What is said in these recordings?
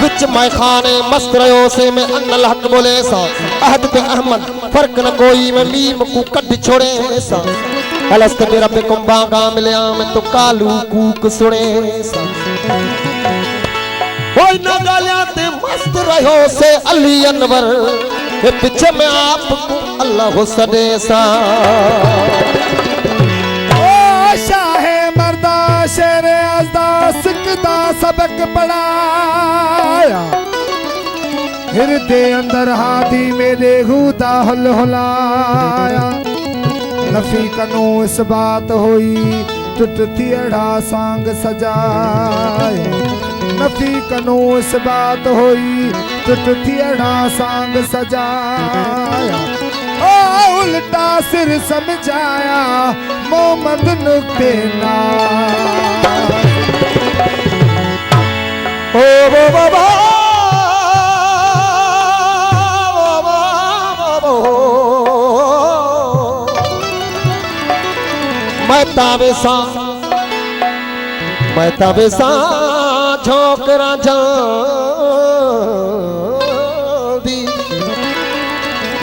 विच मैखाने मस्त रहो से में अन्नल हक बोले सा अहद पे अहमद फर्क न कोई में मीम को कट छोड़े सा अलस्त मेरा पे कुंभा का मिलिया में तो कालू कूक सुने सा कोई न गालियां ते मस्त रहो से अली अनवर ये पीछे में आपको अल्लाह हो सदे सा शेर अज़दा सिकदा सबक पढ़ाया हृदय अंदर हादी मेरे हुदा हुल हुलाया नफी कनो इस बात हुई टुटती अड़ा सांग सजाए नफी कनो इस बात हुई टुटती अड़ा सांग सजाया उल्टा सिर समझाया मोहम्मद नुक्ते ना ओ बाबा मैं तावे सा झोंकरा जा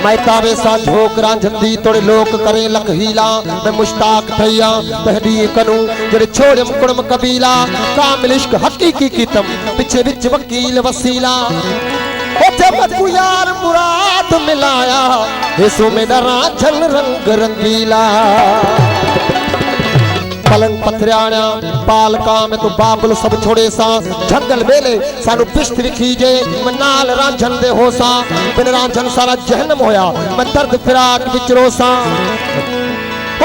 मैं तावे सा झोकरा जल्दी तोड़े लोक करे लख हीला मैं मुश्ताक थैया तहडी करूं जड़े छोड़े मुकुड़म कबीला कामिल इश्क हकीकी कीतम पीछे विच वकील वसीला ओ जब तू यार मुराद मिलाया हिस्सों में डरा झल रंग रंगीला पलंग पथरियाणा पालका में तो बाबल सब छोड़े सा जंगल मेले सानू पिश्त विखीजे मैं नाल रांझन दे हो सा बिन रांझन सारा जहन्नम होया मैं दर्द फिराक विच रोसा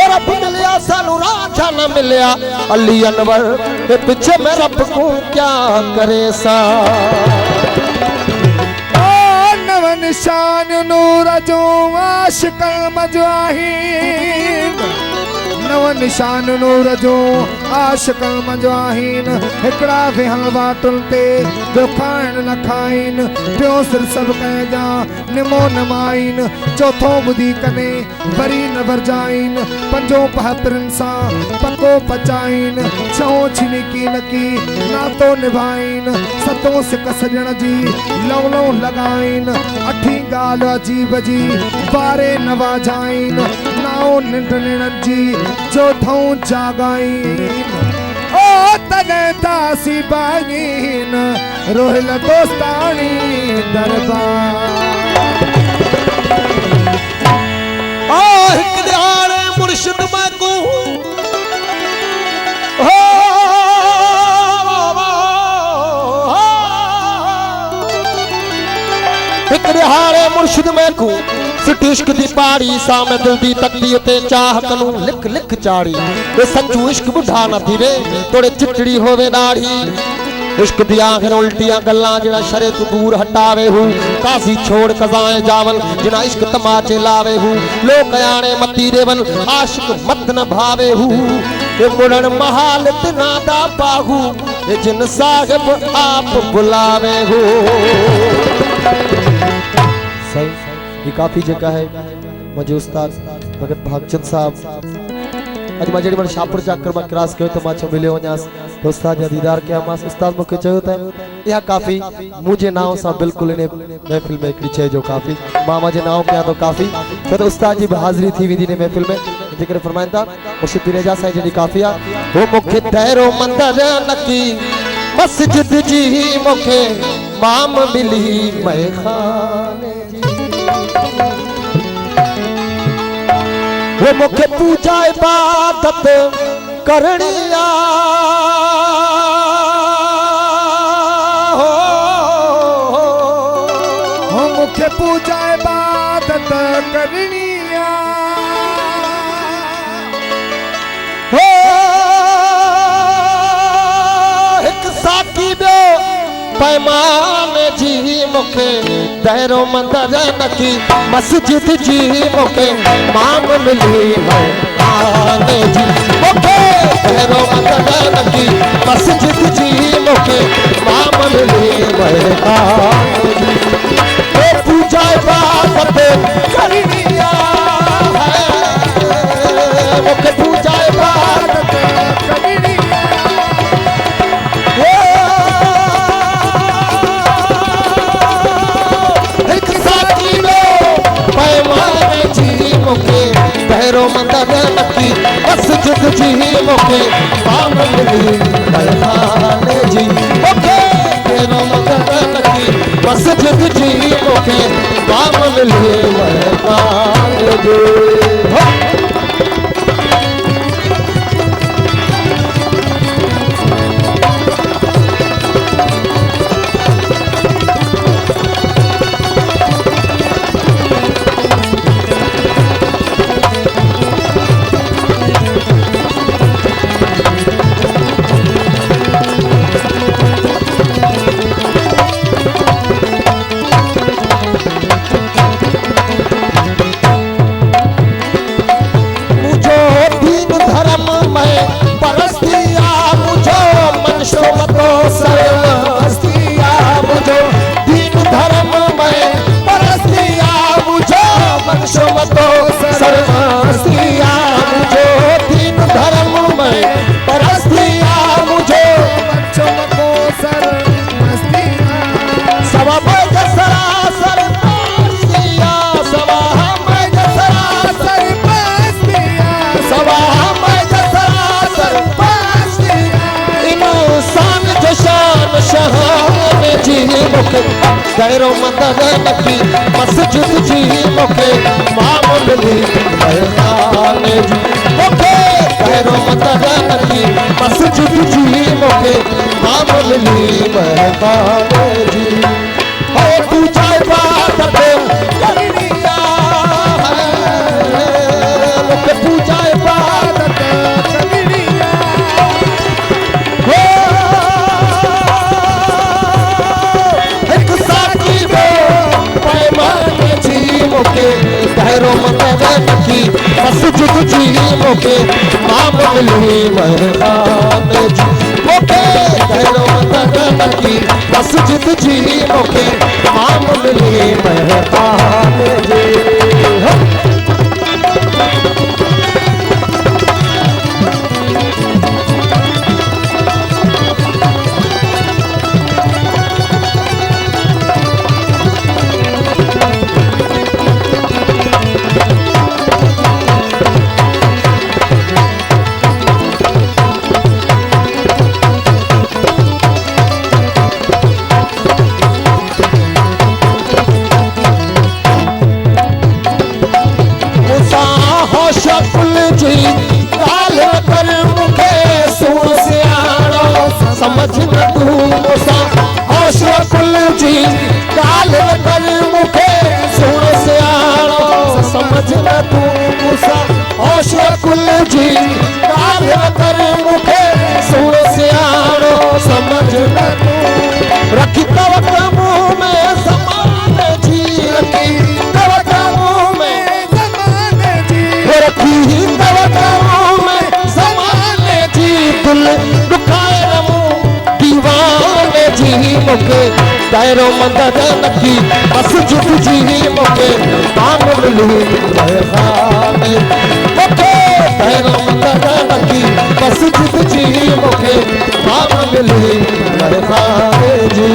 और अब मिलिया सानू रांझन मिलिया अली अनवर के पीछे मैं रब को क्या करे सा नव निशान नूर जो आशिक मजवाहीन नव निशान नूर जो आशिक मजवाहीन हिकड़ा वे हलवा तुलते जो खाइन न खाइन प्यो सिर सब कह जा निमो नमाइन चौथो बुधी कने वरी न वरजाइन पंजो पहतरन सा पको पचाइन छो छिनकी लकी नातो निभाइन सतो सिक सजण जी लव लव लगाइन अठी गाल अजीब जी बारे नवा जाइन नाओ निंड निण जी जो थऊं जागाइन ओ तने तासी बागीन रोहिल दोस्तानी दरबार ओ हिक दिहाड़े मुर्शिद मैं को हो हिक दिहाड़े मुर्शिद मैं को सिट इश्क दी पाड़ी सा मैं दिल दी तकदी उते चाह कनू लिख लिख चाड़ी ए संजू इश्क बुढ़ा न थी वे तोड़े चिटड़ी होवे दाढ़ी इश्क दी आखिर उल्टियां गल्लां जिना शरे तू दूर हटावे हूं कासी छोड़ कजाए जावल जिना इश्क तमाचे लावे हूं लोक आणे मती देवन आशिक मत न भावे हूं ए मुड़न महालत नादा पाहू ए जिन साहिब आप बुलावे हूं सही ये काफी जगह है मुझे उस्ताद भगत भागचंद साहब आज मजेड़ी मन शाहपुर जाकर मैं क्रॉस कयो तो माछो मिले वनास तो उस्ताद जा दीदार के मास उस्ताद मुके चयो त या काफी मुझे नाव सा बिल्कुल ने महफिल में एकड़ी छे जो काफी मामा जे नाव पे तो काफी तो उस्ताद जी हाजिरी थी विधि ने महफिल में जिक्र फरमाया था मुर्शिद पीरेजा साईं जड़ी काफिया वो मुखे तैरो मंदर नकी मस्जिद जी मुखे माम मिली मैं खाने वो मुखे पूजा इबादत करनिया हो मुखे पूजा इबादत करनिया हो एक साकी बे पैमान जी मुखे दैरो मंदर नकी मस्जिद जी मुखे माम मिली है आने जी मुखे मिली मेहमान जी ओ पूजा इबादत करनिया मुख पूजा इबादत करनिया एक साथी लो पैमान जी मुखे भैरो मंदर नकी मस्जिद जी मुखे बामन मिली मेहमान जी मुखे भैरो मंदर नकी मस्जिद जी मुखे बामन मिली मेहमान जी गैरो मंदर नकी मस्जिद जी मुखे मामूल मिली मेहमान जी मुखे गैरो मंदर नकी मस्जिद जी मुखे मामूल मिली मेहमान जी हो पूजा इबादत करनिया मुखे पूजा इबादत करनिया भैरो मंदर नकी मस्जिद जी मुखे मामूल मिली मेहमान जी मुखे भैरो मंदर नकी मस्जिद जी मुखे मामूल मिली मेहमान जी समझ न तू मुसा हौसला कुल जी गाल कर मुखे सुन सियाणो समझ न तू मुसा हौसला कुल जी गाल कर मुखे सुन सियाणो समझ न तू रखी तवक मुंह में समान जी रखी तवक मुंह में समान जी रखी तवक मुंह में समान जी दिल दुखाए मुखे गैरो मंदर नकी मस्जिद जी मुखे मामूल मिली मेहमान मुखे गैरो मंदर नकी मस्जिद जी मुखे मामूल मिली मेहमान जी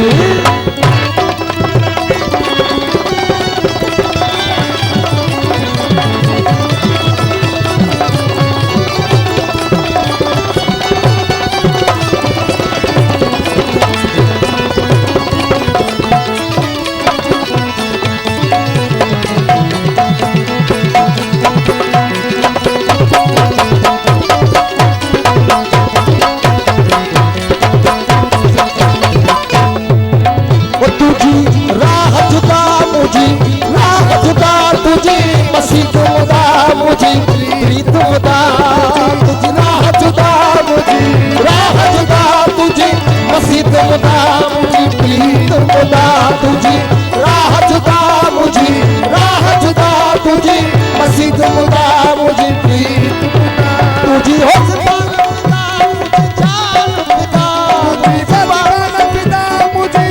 मुझे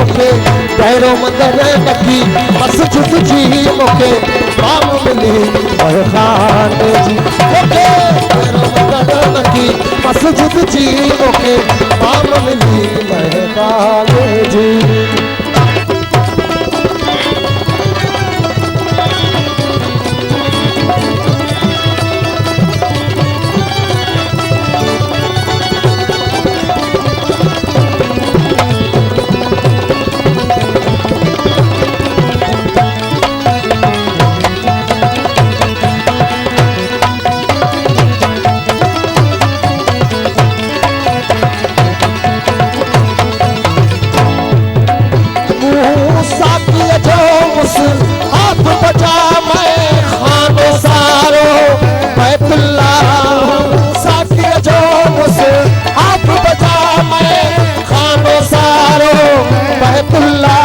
मूंखे गहरो मंदर नकी मस्जिद जी मूंखे माम मिली महखान जी मूंखे गहरो मंदर नकी मस्जिद जी मूंखे माम मिली महखान जी हाथ बचा मैं खानो सारो बैतुल्ला साथी जो मुस हाथ बचा मैं खानो सारो बैतुल्ला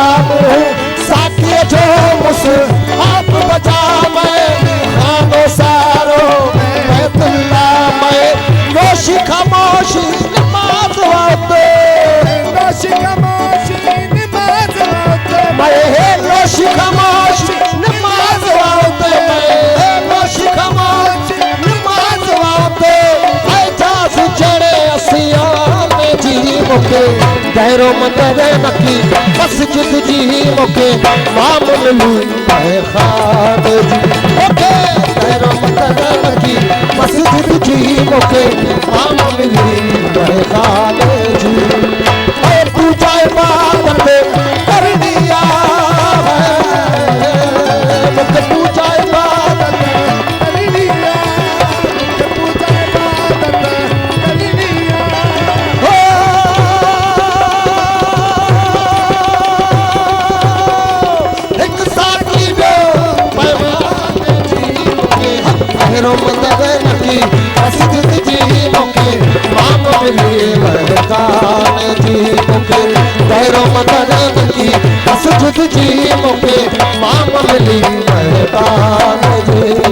साथी जो मुस हाथ बचा मैं खानो सारो बैतुल्ला मैं रोशी खामोशी नमाज वाते रोशी खामोशी नमाज वाते मैं रोशी खामोशी नमाज वाते मैं रोशी खामोशी नमाज वाते एजाज चढ़े असियान जी मूंखे गहरो मंदर नकी मस्जिद जी मूंखे माम मिली महखान जी मूंखे गहरो मंदर नकी मस्जिद जी मूंखे माम मिली महखान जी पूजा इबादत करनी मुझे पूजा इबादत करनी मुझे पूजा इबादत करनी हो एक साथी जो पैमान जी मूंखे गहरो मंदर नकी मस्जिद जी मूंखे माम मिली महखान जी मूंखे गहरो मंदर नकी मस्जिद जी मूंखे माम मिली महतान जी